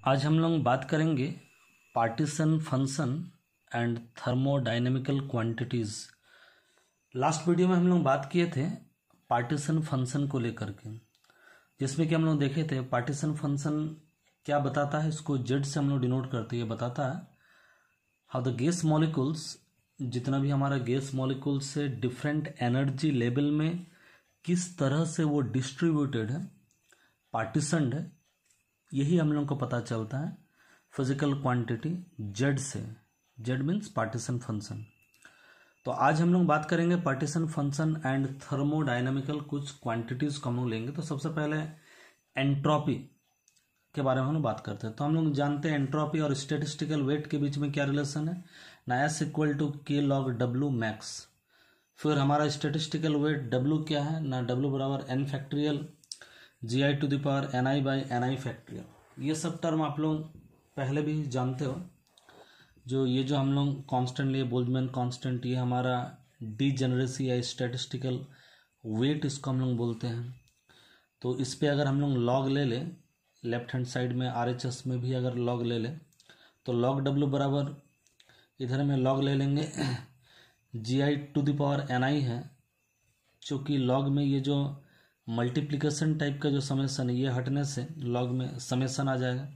आज हम लोग बात करेंगे partition function and thermodynamical quantities. Last video में हम लोग बात किए थे पार्टीशन फंक्शन को लेकर के, जिसमें कि हम लोग देखे थे पार्टीशन फंक्शन क्या बताता है। इसको जेड से हम लोग डिनोट करते हैं। ये बताता है हाउ द गैस मॉलिक्यूल्स, जितना भी हमारा गैस मॉलिक्यूल्स से डिफरेंट एनर्जी लेवल में किस तरह से वो डिस्ट्रीब्यूटेड है, पार्टीशनड है, यही हम लोग को पता चलता है फिजिकल क्वांटिटी जेड से। Z means partition function. तो आज हम लोग बात करेंगे पार्टीशन फंक्शन एंड थर्मोडायनामिकल कुछ क्वांटिटीज को हम लोग लेंगे। तो सबसे पहले एंट्रोपी के बारे में हम लोग बात करते हैं। तो हम लोग जानते हैं एंट्रोपी और स्टैटिस्टिकल वेट के बीच में क्या रिलेशन है ना, एस इक्वल टू के लॉग डब्ल्यू मैक्स। फिर हमारा स्टैटिस्टिकल वेट डब्ल्यू क्या है ना, डब्ल्यू बराबर N factorial G I to the power N I by N I factorial. ये सब टर्म आप लोग पहले भी जानते हो। जो हम लोग कांस्टेंट लिए बोल्ट्जमैन कांस्टेंट, ये हमारा डीजेनरेसी या स्टैटिस्टिकल वेट इसको हम लोग बोलते हैं। तो इस पे अगर हम लोग लॉग ले लें, लेफ्ट हैंड साइड में RHS में भी अगर लॉग ले लें तो लॉग डब्ल्यू बराबर इधर में लॉग ले लेंगे जी आई टू द पावर एन आई है, चूँकि लॉग में ये जो मल्टीप्लिकेशन टाइप का जो समेसन है ये हटने से लॉग में समेसन आ जाएगा।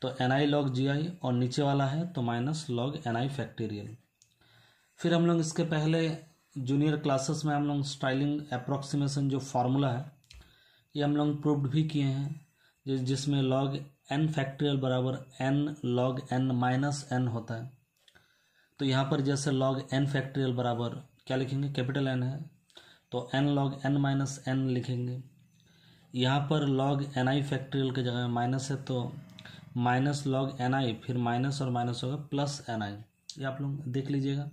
तो एन आई लॉग जी आई और नीचे वाला है तो माइनस लॉग एन आई फैक्टेरियल। फिर हम लोग इसके पहले जूनियर क्लासेस में हम लोग स्टाइलिंग अप्रोक्सीमेशन जो फार्मूला है ये हम लोग प्रूव्ड भी किए हैं, जिसमें लॉग एन फैक्टेरियल बराबर N log N minus N होता है। तो यहाँ पर जैसे लॉग एन फैक्टेरियल बराबर क्या लिखेंगे, कैपिटल एन है तो N log N minus N लिखेंगे। यहाँ पर लॉग एन आई फैक्ट्रियल के जगह में माइनस है तो माइनस लॉग एन आई, फिर माइनस और माइनस होगा प्लस एन आई। ये आप लोग देख लीजिएगा।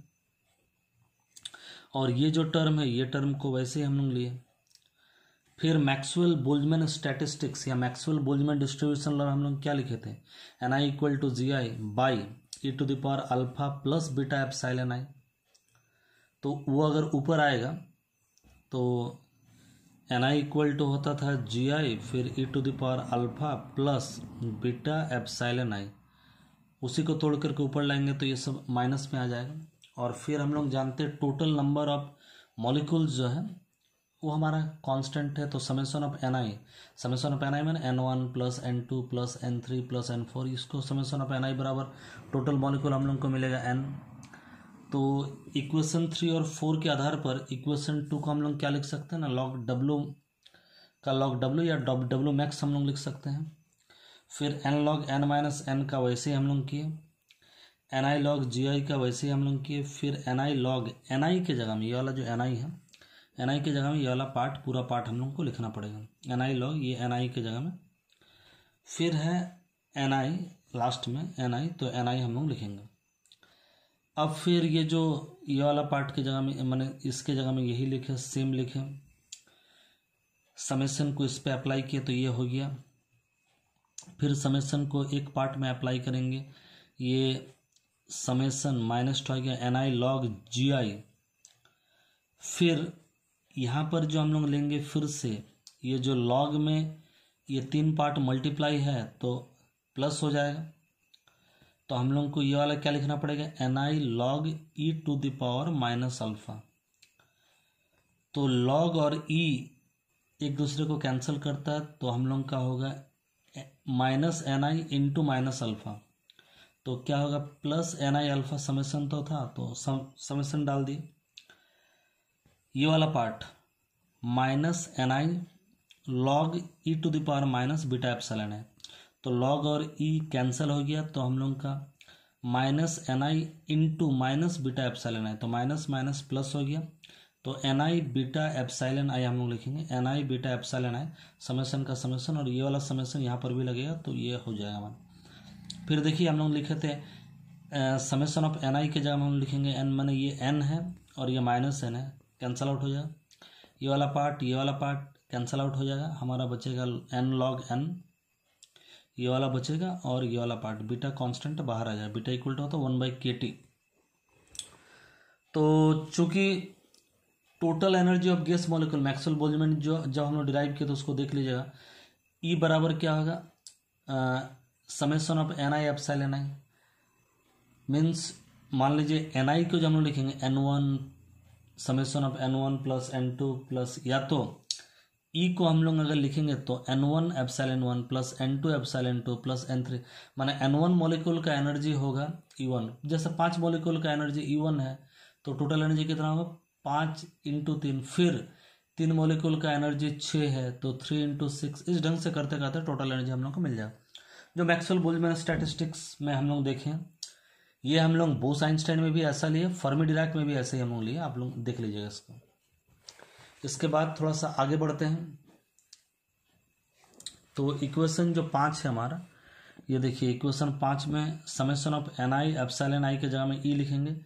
और ये जो टर्म है ये टर्म को वैसे ही हम लोग लिए। फिर मैक्सवेल बोल्ट्जमैन स्टैटिस्टिक्स या मैक्सवेल बोल्ट्जमैन डिस्ट्रीब्यूशन लॉ हम लोग क्या लिखे थे, n i equal to g i by e to the power alpha plus beta epsilon i. तो वो अगर ऊपर आएगा तो एन आई इक्वल टू होता था जी आई फिर e to the power alpha plus beta epsilon i. उसी को तोड़ करके ऊपर लाएंगे तो ये सब माइनस में आ जाएगा। और फिर हम लोग जानते हैं टोटल नंबर ऑफ मॉलिक्यूल्स जो है वो हमारा कांस्टेंट है। तो समेशन ऑफ एन आई मैंने N1 plus N2 plus N3 plus N4, इसको समेशन ऑफ एन आई बराबर टोटल मॉलिक्यूल हम लोग को मिलेगा N। तो इक्वेशन 3 और 4 के आधार पर इक्वेशन 2 को हम लोग क्या लिख सकते हैं ना, लॉग डब्ल्यू का लॉग डब्ल्यू या डब्ल्यू मैक्स हम लोग लिख सकते हैं। फिर N log N minus N का वैसे ही हम लोग किए, एन आई लॉग जी आई का वैसे ही हम लोग किए। फिर एन आई लॉग एन आई के जगह में ये वाला जो एन आई है, एन आई के जगह में ये वाला पार्ट पूरा पार्ट हम लोग को लिखना पड़ेगा। एन आई लॉग ये एन आई के जगह में, फिर है एन आई लास्ट में एन आई, तो एन आई हम लोग लिखेंगे। अब फिर ये जो ये वाला पार्ट की जगह में मैंने इसके जगह में यही लिखे, सेम लिखे, समेशन को इस पे अप्लाई किए तो ये हो गया। फिर समेशन को एक पार्ट में अप्लाई करेंगे, ये समेशन माइनस हो गया N I log ji i. फिर यहाँ पर जो हम लोग लेंगे फिर से ये जो लॉग में ये 3 पार्ट मल्टीप्लाई है तो प्लस हो जाएगा। तो हम लोग को ये वाला क्या लिखना पड़ेगा, N I log E to the power minus alpha. तो लॉग और ई एक दूसरे को कैंसिल करता है तो हम लोग का होगा minus N I into minus alpha. तो क्या होगा plus N I alpha, summation तो था तो समेशन डाल दिए। ये वाला part minus N I log E to the power minus beta epsilon है। तो लॉग और ई कैंसिल हो गया तो हम लोग का minus N I into minus beta epsilon है, तो माइनस माइनस प्लस हो गया। तो N I beta epsilon I हम लोग लिखेंगे, N I beta epsilon I summation का समेशन, और ये वाला समेशन यहाँ पर भी लगेगा तो ये हो जाएगा हमारा। फिर देखिए हम लोग लिखे थे समेशन ऑफ एन आई के जगह हम लिखेंगे एन, माने ये एन है और ये माइनस एन है, कैंसल आउट हो जाएगा। ये वाला पार्ट कैंसल आउट हो जाएगा, हमारा बचेगा एन लॉग एन, ये वाला बचेगा और ये वाला पार्ट बीटा कांस्टेंट बाहर आ जाएगा, बीटा इक्वल टू होता है 1/kT। तो चूंकि total energy of gas molecule Maxwell Boltzmann जो जब हम लोग डिराइव किए तो उसको देख लीजिएगा। ई बराबर क्या होगा, summation of N I epsilon I, means मान लीजिए एन आई को जो हम लोग लिखेंगे N1 summation of N1 plus N2 plus, या तो ई को हम लोग अगर लिखेंगे तो N1 epsilon 1 plus N2 epsilon 2 plus N3, माने N1 मॉलिक्यूल का एनर्जी होगा E1, जैसे 5 मॉलिक्यूल का एनर्जी E1 है तो टोटल एनर्जी कितना होगा 5 इंटू 3, फिर 3 मॉलिक्यूल का एनर्जी 6 है तो 3 इंटू 6, इस ढंग से करते करते टोटल एनर्जी हम लोग को मिल जाएगा। जो मैक्सवेल बोल्ट्जमैन स्टैटिस्टिक्स में हम लोग देखें, ये हम लोग बोस आइंस्टाइन में भी ऐसा लिए, फर्मी डिराक में भी ऐसे ही हम लोग लिए, आप लोग देख लीजिएगा इसको। इसके बाद थोड़ा सा आगे बढ़ते हैं, तो इक्वेशन जो 5 है हमारा, ये देखिए इक्वेशन 5 में summation of N I epsilon i के जगह में ई लिखेंगे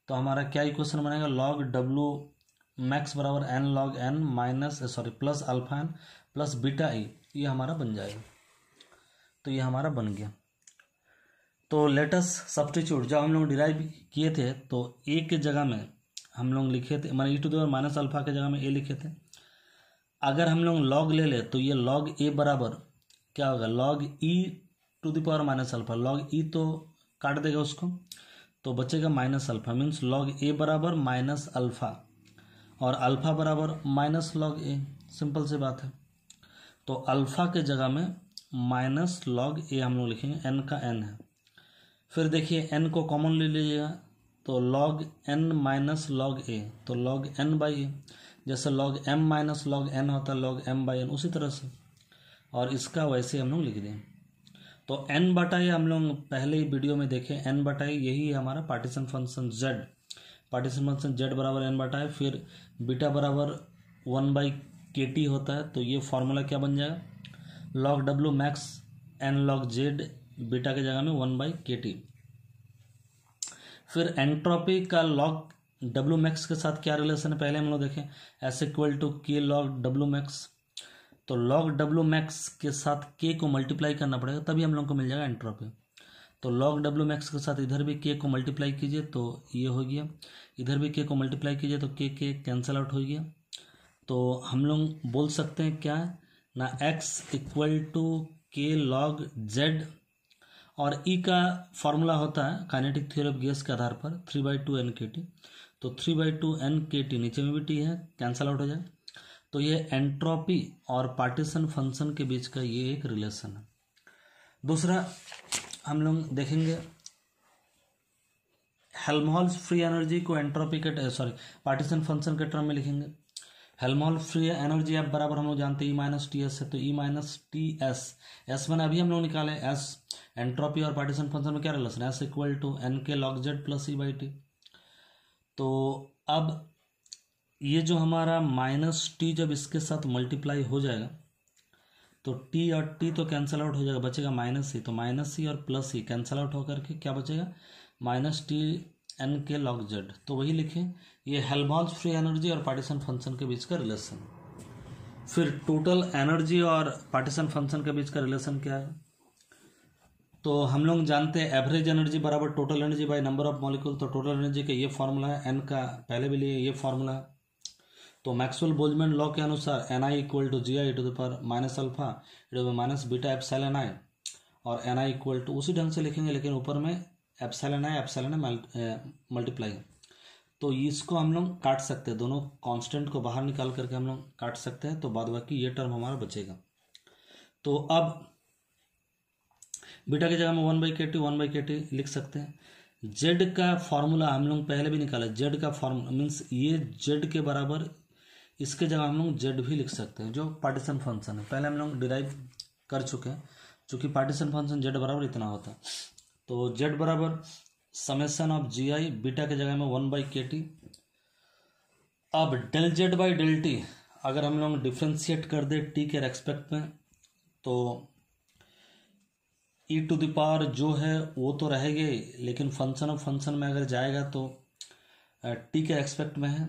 तो हमारा क्या इक्वेशन बनेगा, लॉग डब्ल्यू मैक्स बराबर N log N minus plus alpha N plus beta E, ये हमारा बन जाएगा। तो ये हमारा बन गया। तो लेटस सब्स्टिट्यूट जब हम लोग डिराइव किए थे तो ए के जगह में हम लोग लिखे थे, माने e to the power minus alpha के जगह में ए लिखे थे। अगर हम लोग लॉग ले ले तो ये लॉग ए बराबर क्या होगा, log E to the power minus alpha, log e तो काट देगा उसको तो बचेगा minus alpha, means log a बराबर माइनस अल्फा और अल्फा बराबर माइनस लॉग ए, सिंपल सी बात है। तो अल्फा के जगह में माइनस लॉग ए हम लोग लिखेंगे, एन का एन है। फिर देखिए एन को कॉमन ले लीजिएगा तो log N minus log A, तो लॉग एन बाई ए, जैसे log M minus log N होता है लॉग एम बाई एन, उसी तरह से, और इसका वैसे हम लोग लिख दें। तो एन बटा ए हम लोग पहले ही वीडियो में देखे, एन बटा ए यही है हमारा partition function Z, partition function Z बराबर एन बटा ए, फिर बीटा बराबर 1/kt होता है। तो ये फॉर्मूला क्या बन जाएगा, log W max N log Z, beta के जगह में 1/kt। फिर एंट्रोपी का लॉग डब्ल्यू मैक्स के साथ क्या रिलेशन है पहले हम लोग देखें, एस इक्वल टू के लॉग डब्ल्यू मैक्स। तो लॉग डब्ल्यू मैक्स के साथ के को मल्टीप्लाई करना पड़ेगा तभी हम लोग को मिल जाएगा एंट्रोपी। तो लॉग डब्ल्यू मैक्स के साथ इधर भी के को मल्टीप्लाई कीजिए तो ये हो गया, इधर भी के को मल्टीप्लाई कीजिए तो के कैंसल आउट हो गया। तो हम लोग बोल सकते हैं क्या ना, एक्स इक्वल टू के लॉग जेड, और ई का फॉर्मूला होता है काइनेटिक थ्योरी ऑफ गैस के आधार पर 3/2 nkt, तो 3/2 nkt नीचे में भी टी है, कैंसल आउट हो जाए। तो ये एंट्रोपी और पार्टीशन फंक्शन के बीच का ये एक रिलेशन है। दूसरा हम लोग देखेंगे हेल्महोल्ट्ज फ्री एनर्जी को एंट्रोपी के पार्टीशन फंक्शन के टर्म में लिखेंगे। हेल्महोल्ट्ज फ्री एनर्जी एफ बराबर हम लोग जानते हैं ई माइनस टी एस है, तो E minus T S, S मैंने अभी हम लोग निकाले, एस एंट्रोपी और पार्टीशन फंक्शन में क्या रिलेशन है, एस इक्वल टू एन के log Z plus E by T. तो अब ये जो हमारा माइनस टी जब इसके साथ मल्टीप्लाई हो जाएगा तो टी और टी तो कैंसल आउट हो जाएगा, बचेगा माइनस सी, तो माइनस सी और प्लस सी कैंसल आउट होकर के क्या बचेगा, माइनस टी एन के लॉग जेड। तो वही लिखें, ये हेल्महोल्ट्ज फ्री एनर्जी और पार्टीशन फंक्शन के बीच का रिलेशन। फिर टोटल एनर्जी और पार्टीशन फंक्शन के बीच का रिलेशन क्या है, तो हम लोग जानते हैं एवरेज एनर्जी बराबर total energy by number of molecule. तो टोटल एनर्जी का ये फॉर्मूला है, एन का पहले भी लिए ये फॉर्मूला है। तो मैक्सवेल बोल्ट्जमैन लॉ के अनुसार n i equal to g I to the power minus alpha minus beta epsilon i, और एन आई इक्वल टू उसी ढंग से लिखेंगे लेकिन ऊपर में एप्सिलॉन आई मल्टीप्लाई। तो इसको हम लोग काट सकते हैं, दोनों कांस्टेंट को बाहर निकाल करके हम लोग काट सकते हैं, तो बाद बाकी ये टर्म हमारा बचेगा। तो अब बीटा की जगह में 1/kt लिख सकते हैं। जेड का फॉर्मूला हम लोग पहले भी निकाला, जेड का फॉर्मूला मीन्स ये जेड के बराबर, इसके जगह हम लोग जेड भी लिख सकते हैं जो पार्टीशन फंक्शन है, पहले हम लोग डिराइव कर चुके हैं, चूंकि पार्टीशन फंक्शन जेड बराबर इतना होता है। तो जेड बराबर summation of ji I, beta के जगह में 1/kt। अब del Z by del T अगर हम लोग डिफ्रेंशिएट कर दे टी के रेस्पेक्ट में तो ई टू द पावर जो है वो तो रहेगा ही, लेकिन फंक्शन ऑफ फंक्शन में अगर जाएगा तो टी के रेस्पेक्ट में है,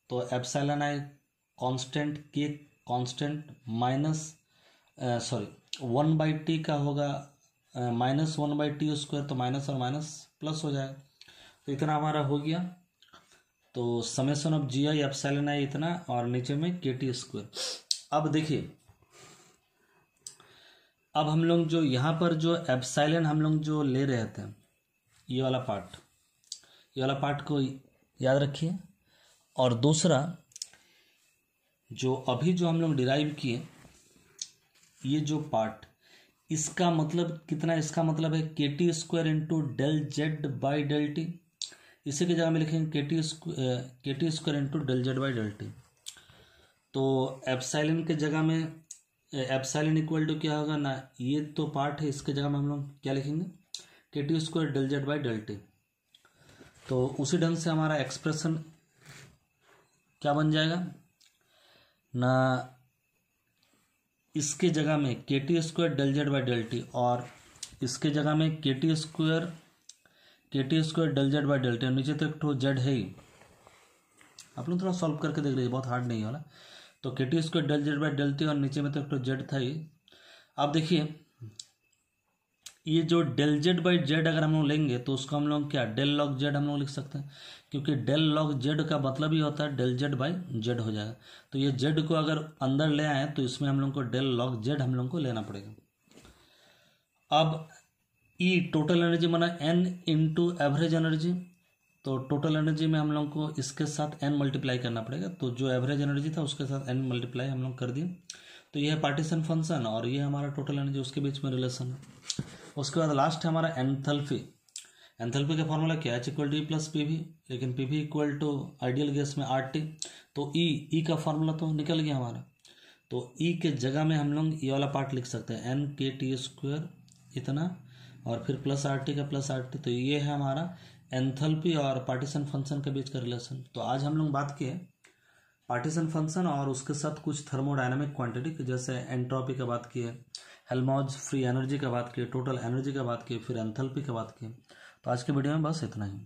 तो एप्सिलॉन आई कांस्टेंट के कांस्टेंट माइनस 1/t का होगा माइनस 1/t स्क्वायर, तो माइनस और माइनस प्लस हो जाएगा। तो इतना हमारा हो गया। तो summation of ji i epsilon i इतना और नीचे में के टी स्क्वायर। अब देखिए, अब हम लोग जो यहाँ पर जो एप्सिलॉन हम लोग जो ले रहे थे, ये वाला पार्ट को याद रखिए। और दूसरा जो अभी जो हम लोग डिराइव किए, ये जो पार्ट, इसका मतलब कितना, इसका मतलब है KT square into del Z by del T. इसी की जगह में लिखेंगे KT square into del Z by del T. तो एप्सिलॉन के जगह में एप्सिलॉन इक्वल टू क्या होगा ना, ये तो पार्ट है, इसके जगह में हम लोग क्या लिखेंगे, KT square del Z by del T. तो उसी ढंग से हमारा एक्सप्रेशन क्या बन जाएगा ना, इसके जगह में KT square del Z by del T और इसके जगह में KT square del Z by del T. नीचे तो एक तो जेड है ही, आप लोग थोड़ा सॉल्व करके देख लीजिए, बहुत हार्ड नहीं वाला। तो KT square del Z by del T और नीचे में तो एक तो जेड था ही। अब देखिए ये जो डेल जेड बाई जेड अगर हम लोग लेंगे तो उसको हम लोग क्या डेल लॉग जेड हम लोग लिख सकते हैं, क्योंकि डेल लॉग जेड का मतलब ही होता है डेल जेड बाई जेड हो जाएगा। तो ये जेड को अगर अंदर ले आए तो इसमें हम लोग को डेल लॉग जेड हम लोग को लेना पड़ेगा। अब ई टोटल एनर्जी माना N इंटू एवरेज एनर्जी, तो टोटल एनर्जी में हम लोग को इसके साथ N मल्टीप्लाई करना पड़ेगा। तो जो एवरेज एनर्जी था उसके साथ N मल्टीप्लाई हम लोग कर दिए। तो ये है पार्टीशन फंक्शन और ये हमारा टोटल एनर्जी, उसके बीच में रिलेशन है। उसके बाद लास्ट है हमारा एंथैल्पी। एंथैल्पी का फॉर्मूला क्या है, H=E प्लस PV, लेकिन PV equal to ideal gas में RT। तो E का फॉर्मूला तो निकल गया हमारा। तो E के जगह में हम लोग ये वाला पार्ट लिख सकते हैं, NKT स्क्वायर इतना और फिर प्लस RT का प्लस RT। तो ये है हमारा एंथैल्पी और पार्टीशन फंक्शन के बीच का रिलेशन। तो आज हम लोग बात किए पार्टीशन फंक्शन और उसके साथ कुछ थर्मोडायनामिक क्वांटिटी, जैसे एंट्रोपी का बात किए, हेल्महोल्ट्ज फ्री एनर्जी का बात किए, टोटल एनर्जी का बात किए, फिर एंथैल्पी का बात किए। तो आज के वीडियो में बस इतना ही।